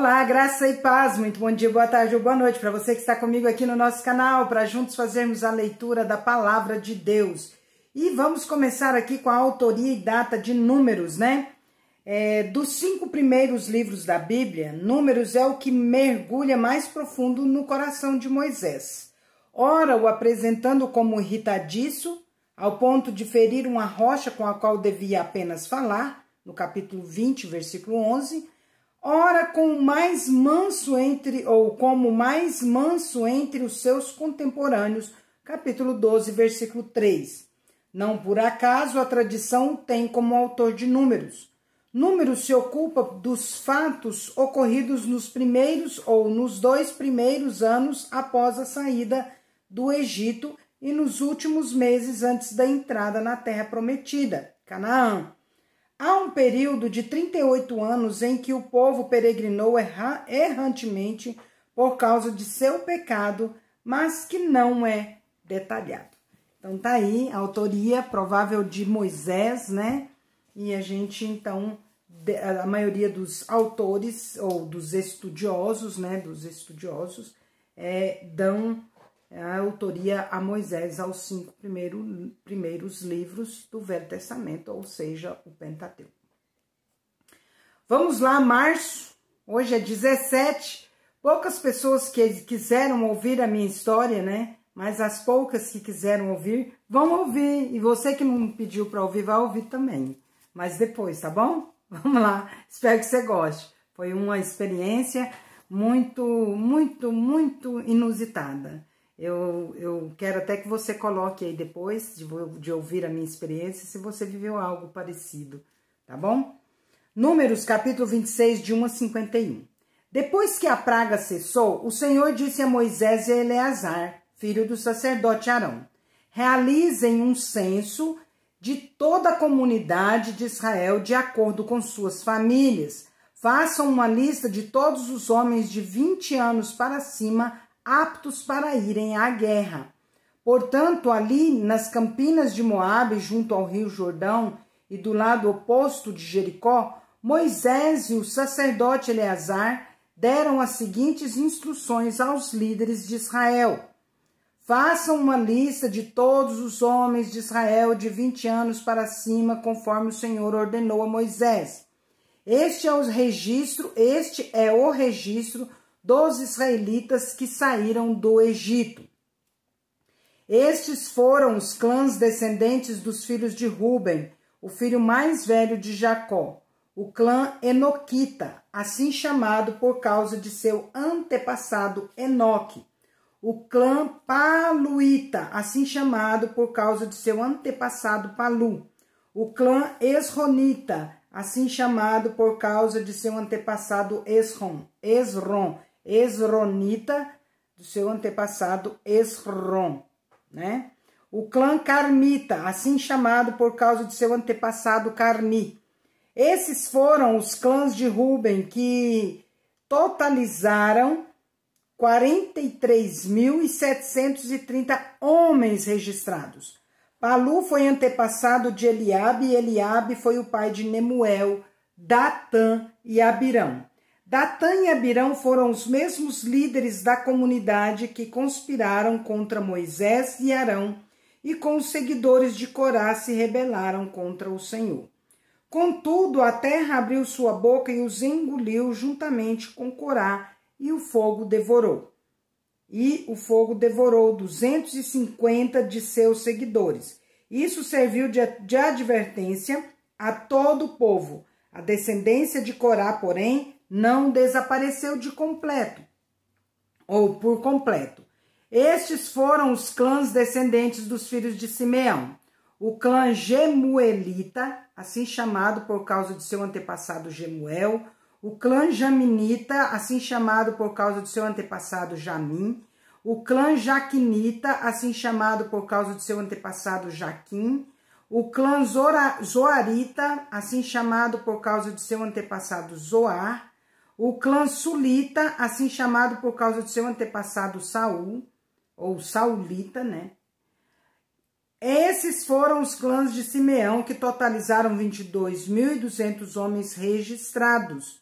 Olá, graça e paz, muito bom dia, boa tarde ou boa noite para você que está comigo aqui no nosso canal, para juntos fazermos a leitura da Palavra de Deus. E vamos começar aqui com a autoria e data de Números, né? Dos 5 primeiros livros da Bíblia, Números é o que mergulha mais profundo no coração de Moisés. Ora, o apresentando como irritadiço, ao ponto de ferir uma rocha com a qual devia apenas falar, no capítulo 20, versículo 11, ora como mais manso entre os seus contemporâneos, capítulo 12, versículo 3. Não por acaso a tradição o tem como autor de Números. Números se ocupa dos fatos ocorridos nos primeiros ou nos 2 primeiros anos após a saída do Egito e nos últimos meses antes da entrada na terra prometida, Canaã. Há um período de 38 anos em que o povo peregrinou errantemente por causa de seu pecado, mas que não é detalhado. Então tá aí a autoria provável de Moisés, né? E a gente então, a maioria dos autores ou dos estudiosos, né? Dão a autoria a Moisés aos 5 primeiros livros do Velho Testamento, ou seja, o Pentateuco. Vamos lá, março, hoje é 17, poucas pessoas que quiseram ouvir a minha história, né? Mas as poucas que quiseram ouvir, vão ouvir, e você que não pediu para ouvir, vai ouvir também, mas depois, tá bom? Vamos lá, espero que você goste. Foi uma experiência muito inusitada. Eu quero até que você coloque aí depois de ouvir a minha experiência, se você viveu algo parecido, tá bom? Números, capítulo 26, de 1 a 51. Depois que a praga cessou, o Senhor disse a Moisés e a Eleazar, filho do sacerdote Arão, realizem um censo de toda a comunidade de Israel de acordo com suas famílias. Façam uma lista de todos os homens de 20 anos para cima aptos para irem à guerra. Portanto, ali nas campinas de Moabe, junto ao rio Jordão e do lado oposto de Jericó, Moisés e o sacerdote Eleazar deram as seguintes instruções aos líderes de Israel. Façam uma lista de todos os homens de Israel de 20 anos para cima, conforme o Senhor ordenou a Moisés. Este é o registro dos israelitas que saíram do Egito. Estes foram os clãs descendentes dos filhos de Ruben, o filho mais velho de Jacó, o clã Enoquita, assim chamado por causa de seu antepassado Enoque, o clã Paluíta, assim chamado por causa de seu antepassado Palu, o clã Esronita, assim chamado por causa de seu antepassado Esronita, do seu antepassado Esron, né? O clã Carmita, assim chamado por causa de seu antepassado Carmi. Esses foram os clãs de Ruben, que totalizaram 43.730 homens registrados. Palu foi antepassado de Eliabe, e Eliabe foi o pai de Nemuel, Datã e Abirão. Datã e Abirão foram os mesmos líderes da comunidade que conspiraram contra Moisés e Arão e com os seguidores de Corá se rebelaram contra o Senhor. Contudo, a terra abriu sua boca e os engoliu juntamente com Corá e o fogo devorou. E o fogo devorou 250 de seus seguidores. Isso serviu de advertência a todo o povo. A descendência de Corá, porém, não desapareceu de completo, ou por completo. Estes foram os clãs descendentes dos filhos de Simeão. O clã Gemuelita, assim chamado por causa de seu antepassado Gemuel. O clã Jaminita, assim chamado por causa de seu antepassado Jamim. O clã Jaquinita, assim chamado por causa de seu antepassado Jaquim. O clã Zoarita, assim chamado por causa de seu antepassado Zoar. O clã Sulita, assim chamado por causa de seu antepassado Saul, ou Saulita, né? Esses foram os clãs de Simeão, que totalizaram 22.200 homens registrados.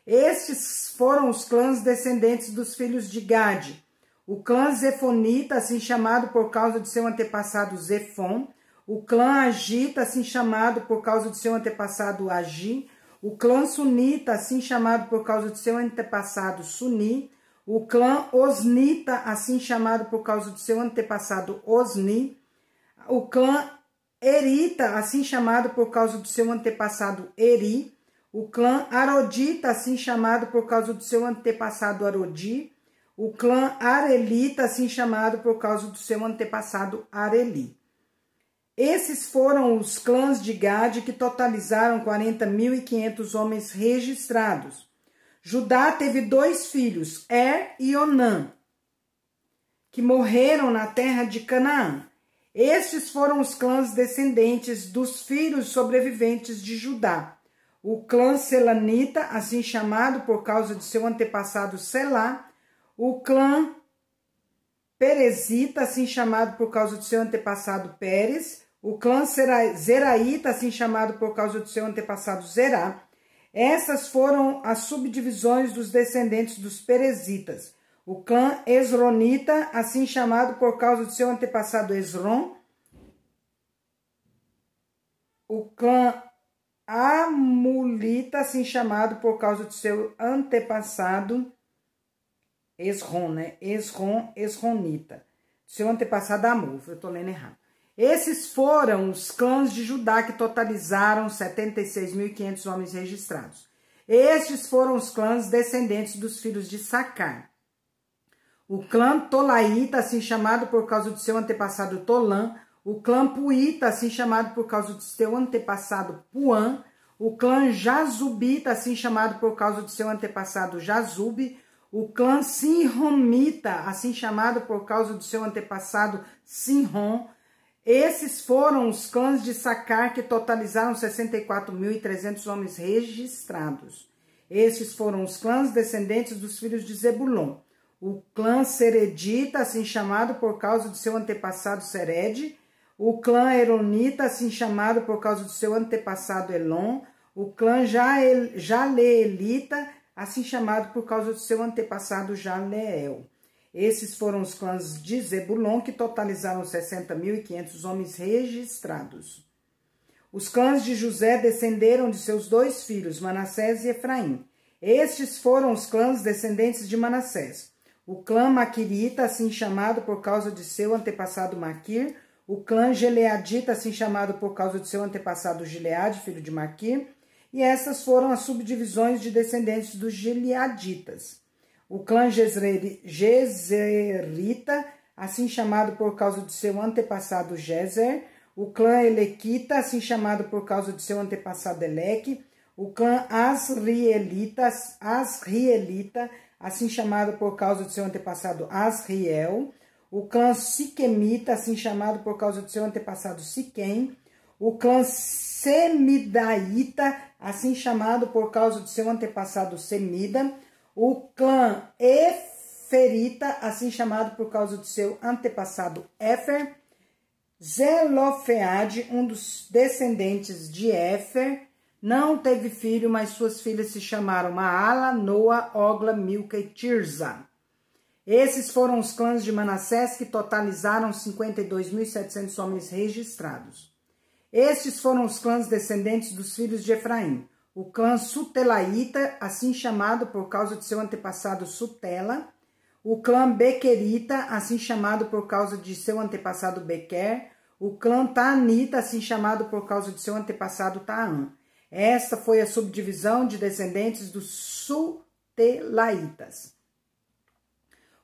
Estes foram os clãs descendentes dos filhos de Gade. O clã Zefonita, assim chamado por causa de seu antepassado Zefon. O clã Agita, assim chamado por causa de seu antepassado Agi. O clã Sunita, assim chamado por causa de seu antepassado Suni. O clã Osnita, assim chamado por causa de seu antepassado Osni. O clã Erita, assim chamado por causa do seu antepassado Eri. O clã Arodita, assim chamado por causa do seu antepassado Arodi. O clã Arelita, assim chamado por causa do seu antepassado Areli. Esses foram os clãs de Gade que totalizaram 40.500 homens registrados. Judá teve 2 filhos, Er e Onã, que morreram na terra de Canaã. Estes foram os clãs descendentes dos filhos sobreviventes de Judá. O clã Selanita, assim chamado por causa de seu antepassado Selá. O clã Perezita, assim chamado por causa de seu antepassado Pérez. O clã Zeraíta, assim chamado por causa de seu antepassado Zerá. Essas foram as subdivisões dos descendentes dos Perezitas. O clã Esronita, assim chamado por causa de seu antepassado Esron. O clã Amulita, assim chamado por causa de seu antepassado Esron, né? Esronita. Seu antepassado Amul, eu tô lendo errado. Esses foram os clãs de Judá que totalizaram 76.500 homens registrados. Estes foram os clãs descendentes dos filhos de Sacar. O clã Tolaíta, assim chamado por causa de seu antepassado Tolã. O clã Puíta, assim chamado por causa de seu antepassado Puã. O clã Jazubita, assim chamado por causa de seu antepassado Jazube. O clã Sinromita, assim chamado por causa do seu antepassado Sinrom. Esses foram os clãs de Sacar que totalizaram 64.300 homens registrados. Estes foram os clãs descendentes dos filhos de Zebulon. O clã Seredita, assim chamado por causa de seu antepassado Sered. O clã Eronita, assim chamado por causa do seu antepassado Elon. O clã Jaleelita, assim chamado por causa do seu antepassado Jaleel. Esses foram os clãs de Zebulon, que totalizaram 60.500 homens registrados. Os clãs de José descenderam de seus 2 filhos, Manassés e Efraim. Estes foram os clãs descendentes de Manassés. O clã Maquirita, assim chamado por causa de seu antepassado Maquir. O clã Gileadita, assim chamado por causa de seu antepassado Gileade, filho de Maquir. E essas foram as subdivisões de descendentes dos Gileaditas. O clã Jezerita, assim chamado por causa de seu antepassado Jezer. O clã Elequita, assim chamado por causa de seu antepassado Eleque. O clã Asrielita, assim chamado por causa de seu antepassado Asriel. O clã Siquemita, assim chamado por causa de seu antepassado Siquém. O clã Semidaíta, assim chamado por causa de seu antepassado Semida. O clã Eferita, assim chamado por causa de seu antepassado Éfer. Zelofeade, um dos descendentes de Éfer, não teve filho, mas suas filhas se chamaram Maala, Noa, Ogla, Milca e Tirza. Esses foram os clãs de Manassés que totalizaram 52.700 homens registrados. Estes foram os clãs descendentes dos filhos de Efraim. O clã Sutelaíta, assim chamado por causa de seu antepassado Sutela. O clã Bequerita, assim chamado por causa de seu antepassado Bequer. O clã Taanita, assim chamado por causa de seu antepassado Taã. Esta foi a subdivisão de descendentes dos Sutelaitas.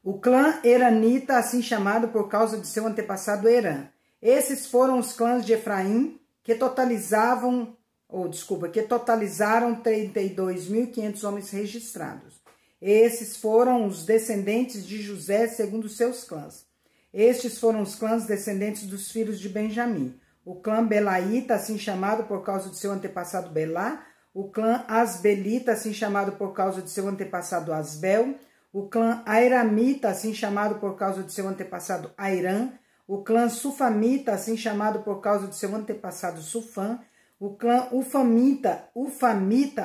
O clã Eranita, assim chamado por causa de seu antepassado Herã. Esses foram os clãs de Efraim que totalizaram 32.500 homens registrados. Esses foram os descendentes de José segundo seus clãs. Estes foram os clãs descendentes dos filhos de Benjamim. O clã Belaíta, assim chamado por causa de seu antepassado Belá. O clã Asbelita, assim chamado por causa de seu antepassado Asbel. O clã Airamita, assim chamado por causa de seu antepassado Airam. O clã Sufamita, assim chamado por causa de seu antepassado Sufã. O clã Ufamita,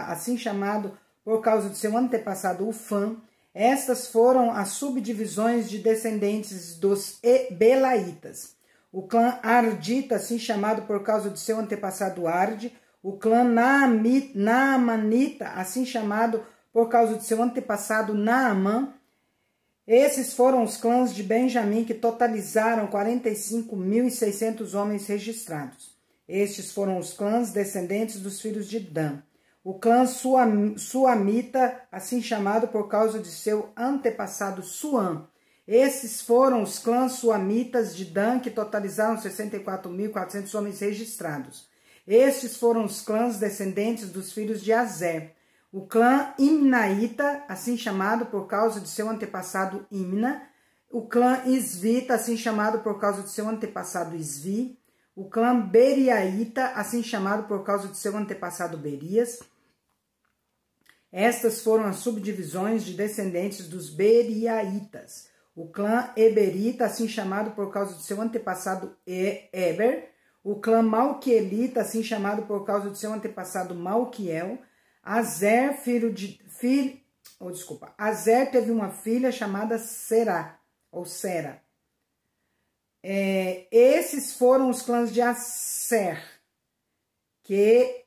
assim chamado por causa de seu antepassado Ufã. Estas foram as subdivisões de descendentes dos Belaitas. O clã Ardita, assim chamado por causa de seu antepassado Arde. O clã Naamanita, assim chamado por causa de seu antepassado Naamã. Esses foram os clãs de Benjamim, que totalizaram 45.600 homens registrados. Estes foram os clãs descendentes dos filhos de Dan. O clã Suamita, assim chamado por causa de seu antepassado Suam. Esses foram os clãs suamitas de Dan, que totalizaram 64.400 homens registrados. Estes foram os clãs descendentes dos filhos de Azer. O clã Imnaíta, assim chamado por causa de seu antepassado Imna. O clã Isvita, assim chamado por causa de seu antepassado Isvi. O clã Beriaíta, assim chamado por causa de seu antepassado Berias. Estas foram as subdivisões de descendentes dos Beriaitas. O clã Eberita, assim chamado por causa de seu antepassado Eber. O clã Malquielita, assim chamado por causa de seu antepassado Malquiel. Azer teve uma filha chamada Será, ou Sera. Esses foram os clãs de Azer, que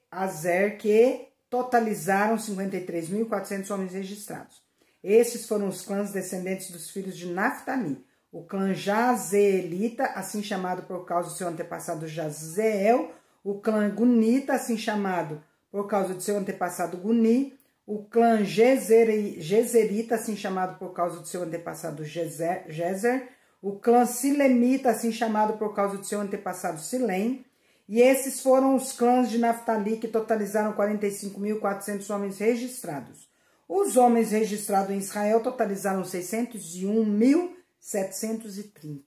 totalizaram 53.400 homens registrados. Esses foram os clãs descendentes dos filhos de Naftali. O clã Jazeelita, assim chamado por causa do seu antepassado Jazeel. O clã Gunita, assim chamado por causa do seu antepassado Guni. O clã Gezerita, assim chamado por causa do seu antepassado Gezer. O clã Silemita, assim chamado por causa do seu antepassado Silem. E esses foram os clãs de Naftali, que totalizaram 45.400 homens registrados. Os homens registrados em Israel totalizaram 601.730.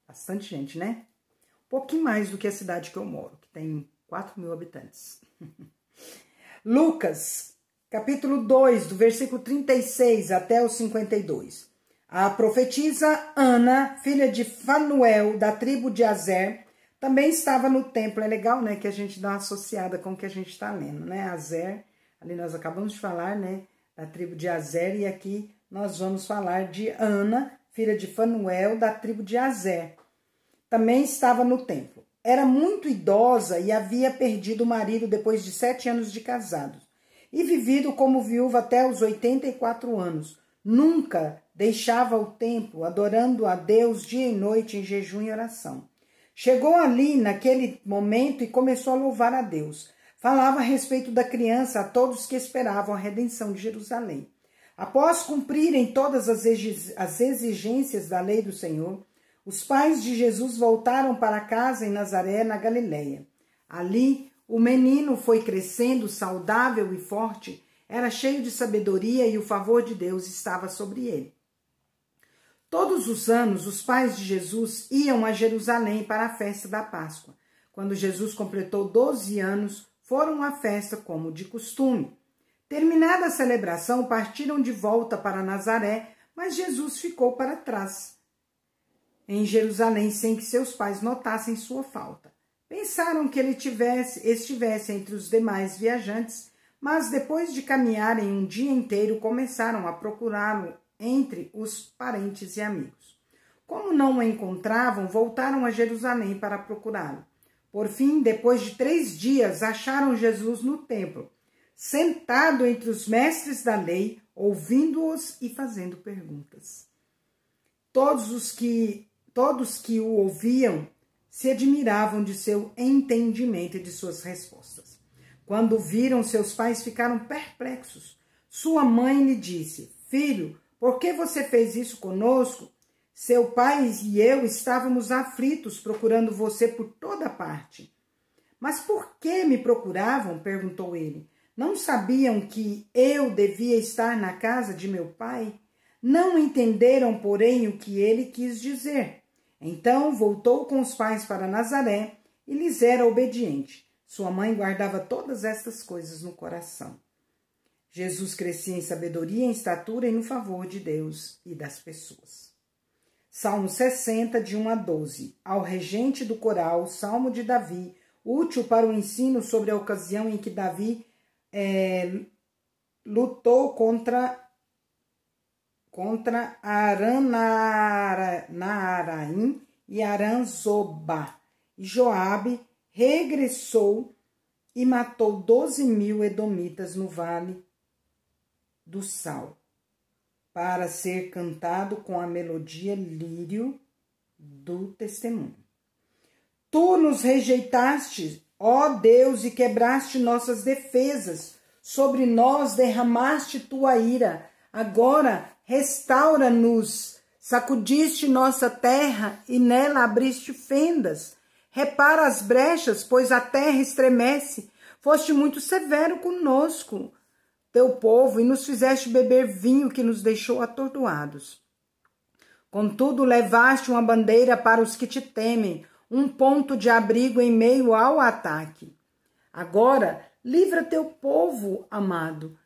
Bastante gente, né? Um pouquinho mais do que a cidade que eu moro, que tem 4.000 habitantes. Lucas, capítulo 2, do versículo 36 até o 52. A profetisa Ana, filha de Fanuel, da tribo de Azer, também estava no templo. É legal, né, que a gente dá uma associada com o que a gente está lendo, né? Azer, ali nós acabamos de falar, né, da tribo de Azer, e aqui nós vamos falar de Ana, filha de Fanuel, da tribo de Azer. Também estava no templo. Era muito idosa e havia perdido o marido depois de 7 anos de casados, e vivido como viúva até os 84 anos. Nunca deixava o templo, adorando a Deus dia e noite em jejum e oração. Chegou ali naquele momento e começou a louvar a Deus. Falava a respeito da criança a todos que esperavam a redenção de Jerusalém. Após cumprirem todas as exigências da lei do Senhor, os pais de Jesus voltaram para casa em Nazaré, na Galileia. Ali, o menino foi crescendo saudável e forte, era cheio de sabedoria e o favor de Deus estava sobre ele. Todos os anos, os pais de Jesus iam a Jerusalém para a festa da Páscoa. Quando Jesus completou 12 anos, foram à festa como de costume. Terminada a celebração, partiram de volta para Nazaré, mas Jesus ficou para trás, em Jerusalém, sem que seus pais notassem sua falta. Pensaram que ele estivesse entre os demais viajantes, mas depois de caminharem um dia inteiro, começaram a procurá-lo entre os parentes e amigos. Como não o encontravam, voltaram a Jerusalém para procurá-lo. Por fim, depois de 3 dias, acharam Jesus no templo, sentado entre os mestres da lei, ouvindo-os e fazendo perguntas. Todos que o ouviam se admiravam de seu entendimento e de suas respostas. Quando viram, seus pais ficaram perplexos. Sua mãe lhe disse: Filho, por que você fez isso conosco? Seu pai e eu estávamos aflitos, procurando você por toda parte. Mas por que me procuravam? Perguntou ele. Não sabiam que eu devia estar na casa de meu pai? Não entenderam, porém, o que ele quis dizer. Então voltou com os pais para Nazaré e lhes era obediente. Sua mãe guardava todas estas coisas no coração. Jesus crescia em sabedoria, em estatura e no favor de Deus e das pessoas. Salmo 60, de 1 a 12. Ao regente do coral, Salmo de Davi, útil para o ensino sobre a ocasião em que Davi lutou contra Aran-Naharaim e Aran-Zobá. E Joabe regressou e matou 12.000 edomitas no vale do Sal, para ser cantado com a melodia lírio do testemunho. Tu nos rejeitaste, ó Deus, e quebraste nossas defesas. Sobre nós derramaste tua ira. Agora restaura-nos. Sacudiste nossa terra e nela abriste fendas. Repara as brechas, pois a terra estremece. Foste muito severo conosco, teu povo, e nos fizeste beber vinho que nos deixou atordoados. Contudo, levaste uma bandeira para os que te temem, um ponto de abrigo em meio ao ataque. Agora, livra teu povo amado.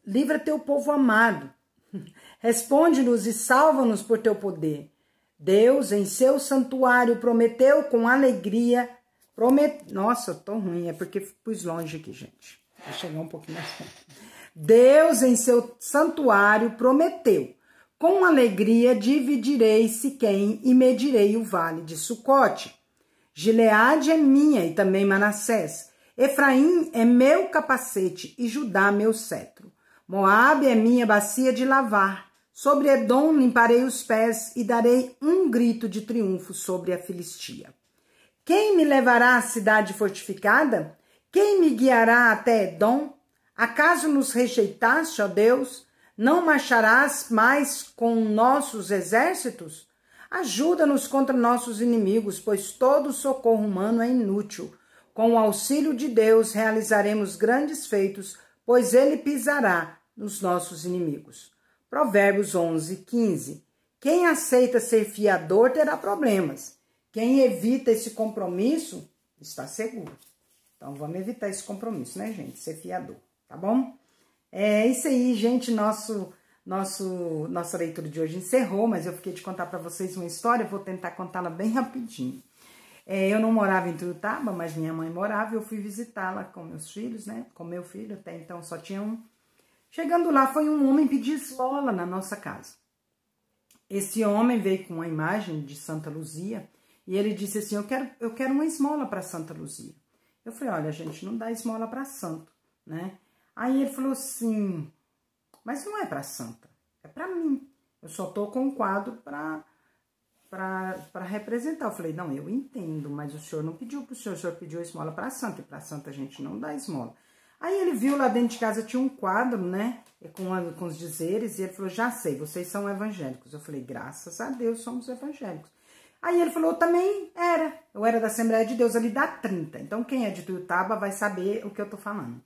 Livra teu povo amado. Responde-nos e salva-nos por teu poder. Deus, em seu santuário, prometeu com alegria. Nossa, eu tô ruim, é porque pus longe aqui, gente. Vou chegar um pouquinho mais perto. Deus, em seu santuário, prometeu. Com alegria dividirei Siquém e medirei o vale de Sucote. Gileade é minha e também Manassés. Efraim é meu capacete e Judá meu cetro. Moabe é minha bacia de lavar. Sobre Edom limparei os pés e darei um grito de triunfo sobre a Filistia. Quem me levará à cidade fortificada? Quem me guiará até Edom? Acaso nos rejeitaste, ó Deus? Não marcharás mais com nossos exércitos? Ajuda-nos contra nossos inimigos, pois todo socorro humano é inútil. Com o auxílio de Deus realizaremos grandes feitos, pois ele pisará nos nossos inimigos. Provérbios 11:15. Quem aceita ser fiador terá problemas. Quem evita esse compromisso está seguro. Então vamos evitar esse compromisso, né, gente? Ser fiador, tá bom? É isso aí, gente. Nossa leitura de hoje encerrou, mas eu fiquei de contar para vocês uma história. Vou tentar contá-la bem rapidinho. Eu não morava em Tuiutaba, mas minha mãe morava. Eu fui visitá-la com meus filhos, né? Com meu filho, até então só tinha um. Chegando lá, foi um homem pedir esmola na nossa casa. Esse homem veio com uma imagem de Santa Luzia e ele disse assim: eu quero uma esmola para Santa Luzia. Eu falei: olha, a gente não dá esmola para santo, né? Aí ele falou assim: mas não é para santa, é para mim. Eu só tô com um quadro para representar. Eu falei: não, eu entendo, mas o senhor não pediu para o senhor pediu esmola para santa, e para santa a gente não dá esmola. Aí ele viu lá dentro de casa, tinha um quadro, né, com os dizeres, e ele falou: já sei, vocês são evangélicos. Eu falei: graças a Deus somos evangélicos. Aí ele falou: eu também era, eu era da Assembleia de Deus ali da 30, então quem é de Tuiutaba vai saber o que eu tô falando.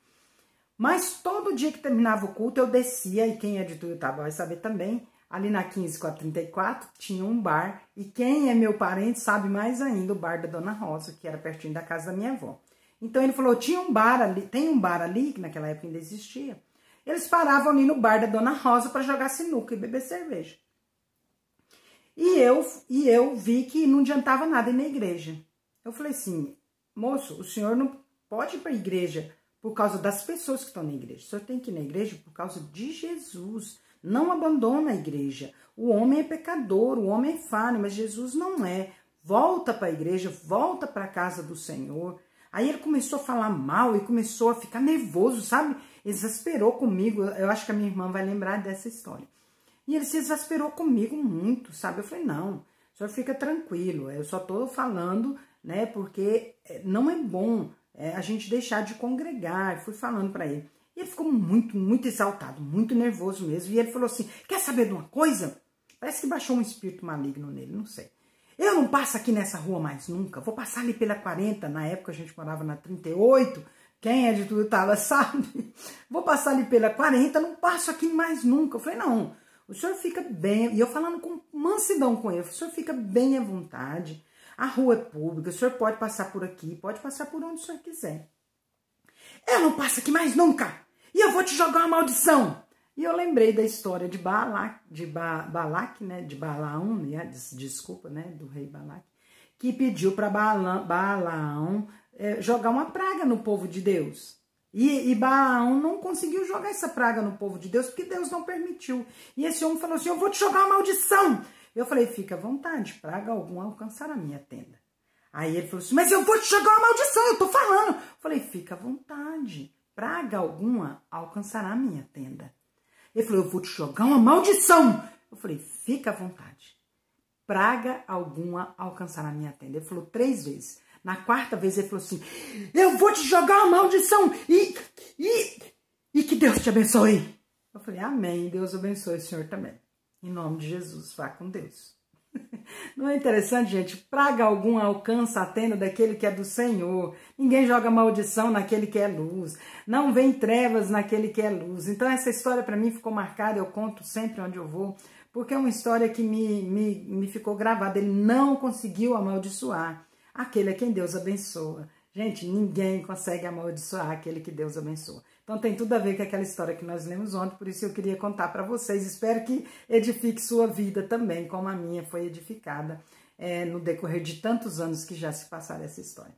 Mas todo dia que terminava o culto eu descia, e quem é de Tuiutaba vai saber também, ali na 15 com a 34 tinha um bar, e quem é meu parente sabe mais ainda, o bar da Dona Rosa, que era pertinho da casa da minha avó. Então ele falou: tinha um bar ali, tem um bar ali, que naquela época ainda existia. Eles paravam ali no bar da Dona Rosa para jogar sinuca e beber cerveja. E eu vi que não adiantava nada ir na igreja. Eu falei assim: moço, o senhor não pode ir para a igreja por causa das pessoas que estão na igreja. O senhor tem que ir na igreja por causa de Jesus. Não abandona a igreja. O homem é pecador, o homem é falho, mas Jesus não é. Volta para a igreja, volta para a casa do Senhor. Aí ele começou a falar mal e começou a ficar nervoso, sabe? Exasperou comigo. Eu acho que a minha irmã vai lembrar dessa história. E ele se exasperou comigo muito, sabe? Eu falei: não, o senhor fica tranquilo. Eu só tô falando, né? Porque não é bom a gente deixar de congregar. Fui falando para ele. E ele ficou muito, muito exaltado, muito nervoso mesmo. E ele falou assim: quer saber de uma coisa? Parece que baixou um espírito maligno nele, não sei. Eu não passo aqui nessa rua mais nunca. Vou passar ali pela 40. Na época a gente morava na 38. Quem é de Tuiutaba sabe. Vou passar ali pela 40. Não passo aqui mais nunca. Eu falei: não, o senhor fica bem. E eu falando com mansidão com ele. O senhor fica bem à vontade. A rua é pública. O senhor pode passar por aqui. Pode passar por onde o senhor quiser. Eu não passo aqui mais nunca. E eu vou te jogar uma maldição. E eu lembrei da história de Balaque, né, de Balaão, desculpa, né, do rei Balaque, que pediu para Balaão jogar uma praga no povo de Deus. E Balaão não conseguiu jogar essa praga no povo de Deus, porque Deus não permitiu. E esse homem falou assim, eu vou te jogar uma maldição. Eu falei, fica à vontade, praga alguma alcançará a minha tenda. Aí ele falou assim, mas eu vou te jogar uma maldição, eu tô falando. Eu falei, fica à vontade, praga alguma alcançará a minha tenda. Ele falou, eu vou te jogar uma maldição. Eu falei, fica à vontade, praga alguma alcançará a minha tenda. Ele falou 3 vezes. Na 4ª vez ele falou assim, eu vou te jogar uma maldição e que Deus te abençoe. Eu falei, amém, Deus abençoe o senhor também. Em nome de Jesus, vá com Deus. Não é interessante, gente? Praga alguma alcança a tenda daquele que é do Senhor. Ninguém joga maldição naquele que é luz. Não vem trevas naquele que é luz. Então essa história para mim ficou marcada, eu conto sempre onde eu vou, porque é uma história que me ficou gravada. Ele não conseguiu amaldiçoar aquele a quem Deus abençoa. Gente, ninguém consegue amaldiçoar aquele que Deus abençoa. Então tem tudo a ver com aquela história que nós lemos ontem, por isso eu queria contar para vocês. Espero que edifique sua vida também, como a minha foi edificada no decorrer de tantos anos que já se passaram essa história.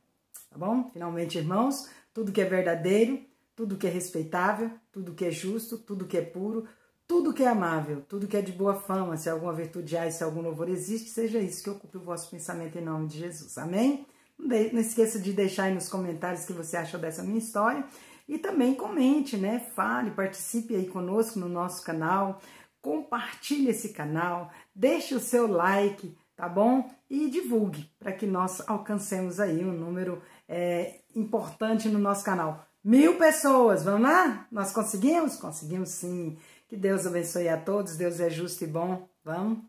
Tá bom? Finalmente, irmãos, tudo que é verdadeiro, tudo que é respeitável, tudo que é justo, tudo que é puro, tudo que é amável, tudo que é de boa fama, se alguma virtude há e se algum louvor existe, seja isso que ocupe o vosso pensamento em nome de Jesus. Amém? Não esqueça de deixar aí nos comentários o que você achou dessa minha história. E também comente, né? Fale, participe aí conosco no nosso canal. Compartilhe esse canal. Deixe o seu like, tá bom? E divulgue para que nós alcancemos aí um número importante no nosso canal. 1000 pessoas, vamos lá? Nós conseguimos? Conseguimos sim. Que Deus abençoe a todos. Deus é justo e bom. Vamos?